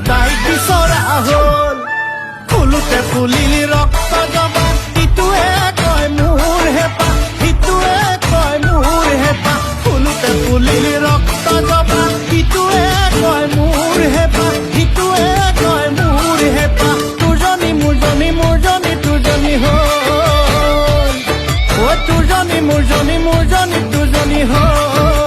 তাই বিচৰা হ'ল ফুলোতে ফুলিল ৰক্ত জবা ইটোৱে কয় মোৰ হেঁপাহ সিটোৱে কয় মোৰ হেঁপাহ ফুলোতে ফুলিল ৰক্ত জবা ইটোৱে কয় মোৰ হেঁপাহ সিটোৱে কয় মোৰ হেঁপাহ তোৰজনী মোৰজনী মোৰজনী তোৰজনী হ'ল অ' তোৰজনী মোৰজনী মোৰজনী তোৰজনী হ'ল